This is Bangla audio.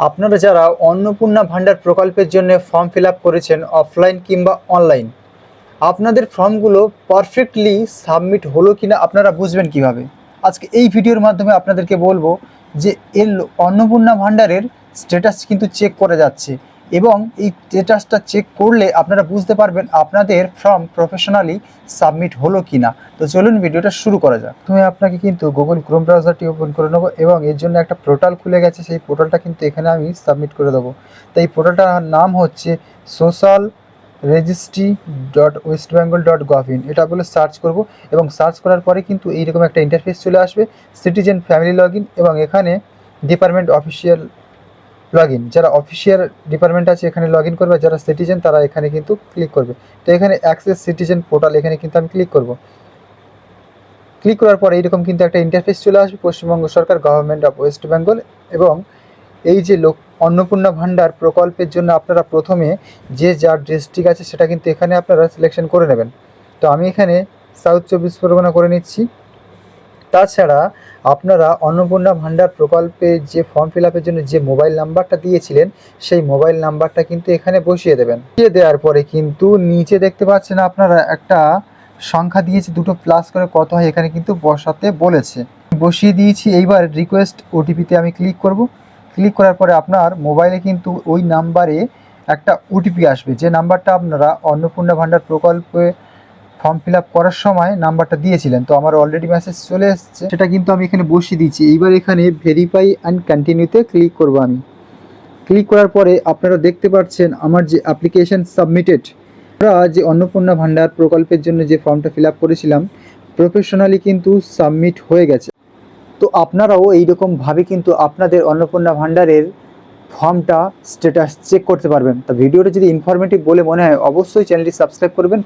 আপনারা যারা অন্নপূর্ণা ভান্ডার প্রকল্পের জন্য ফর্ম ফিল আপ করেছেন অফলাইন কিংবা অনলাইন, আপনাদের ফর্মগুলো পারফেক্টলি সাবমিট হলো কিনা আপনারা বুঝবেন কিভাবে? আজকে এই ভিডিওর মাধ্যমে আপনাদেরকে বলবো যে অন্নপূর্ণা ভান্ডারের স্ট্যাটাস কিন্তু চেক করা যাচ্ছে এবং এই স্ট্যাটাসটা চেক করলে আপনারা বুঝতে পারবেন আপনাদের ফর্ম প্রফেশনালি সাবমিট হলো কিনা। তো চলুন ভিডিওটা শুরু করা যাক। তুমি আপনাকে কিন্তু গুগল ক্রোম ব্রাউজারটি ওপেন করে নেবো এবং এর জন্য একটা পোর্টাল খুলে গেছে, সেই পোর্টালটা কিন্তু এখানে আমি সাবমিট করে দেবো। তো এই পোর্টালটার নাম হচ্ছে সোশ্যাল রেজিস্ট্রি .westbengal.gov.in। এটা বলে সার্চ করব এবং সার্চ করার পরে কিন্তু এইরকম একটা ইন্টারফেস চলে আসবে, সিটিজেন ফ্যামিলি লগ ইন, এবং এখানে ডিপার্টমেন্ট অফিসিয়াল লগ ইন। যারা অফিসিয়াল ডিপার্টমেন্ট আছে এখানে লগ ইন করবে, যারা সিটিজেন তারা এখানে কিন্তু ক্লিক করবে। তো এখানে অ্যাক্সেস সিটিজেন পোর্টাল, এখানে কিন্তু আমি ক্লিক করব। ক্লিক করার পরে এইরকম কিন্তু একটা ইন্টারফেস চলে আসবে, পশ্চিমবঙ্গ সরকার, গভর্নমেন্ট অফ ওয়েস্ট বেঙ্গল। এবং এই যে অন্নপূর্ণা ভান্ডার প্রকল্পের জন্য আপনারা প্রথমে যে যার ডিস্ট্রিক্ট আছে সেটা কিন্তু এখানে আপনারা সিলেকশন করে নেবেন। তো আমি এখানে সাউথ 24 পরগনা করে নিচ্ছি। তাছাড়া আপনারা অন্নপূর্ণা ভান্ডার প্রকল্পে যে ফর্ম ফিল আপের জন্য যে মোবাইল নাম্বারটা দিয়েছিলেন সেই মোবাইল নাম্বারটা কিন্তু এখানে বসিয়ে দেবেন। বসিয়ে দেওয়ার পরে কিন্তু নিচে দেখতে পাচ্ছেন আপনারা একটা সংখ্যা দিয়েছে, দুটো প্লাস করে কত হয় এখানে কিন্তু বসাতে বলেছে। বসিয়ে দিয়েছি। এইবার রিকোয়েস্ট ওটিপিতে আমি ক্লিক করব। ক্লিক করার পরে আপনার মোবাইলে কিন্তু ওই নাম্বারে একটা ওটিপি আসবে, যে নাম্বারটা আপনারা অন্নপূর্ণা ভান্ডার প্রকল্পে ফর্ম ফিল আপ করার সময় নাম্বারটা দিয়েছিলেন। তো আমার অলরেডি মেসেজ চলে এসেছে, সেটা কিন্তু আমি এখানে বসিয়ে দিয়েছি। এইবার এখানে ভেরিফাই অ্যান্ড কন্টিনিউতে ক্লিক করব আমি। ক্লিক করার পরে আপনারা দেখতে পাচ্ছেন আমার যে অ্যাপ্লিকেশন সাবমিটেড, আমরা যে অন্নপূর্ণা ভান্ডার প্রকল্পের জন্য যে ফর্মটা ফিল আপ করেছিলাম প্রফেশনালি কিন্তু সাবমিট হয়ে গেছে। তো আপনারাও এইরকমভাবে কিন্তু আপনাদের অন্নপূর্ণা ভান্ডারের ফর্মটা স্ট্যাটাস চেক করতে পারবেন। তো ভিডিওটা যদি ইনফরমেটিভ বলে মনে হয় অবশ্যই চ্যানেলটি সাবস্ক্রাইব করবেন।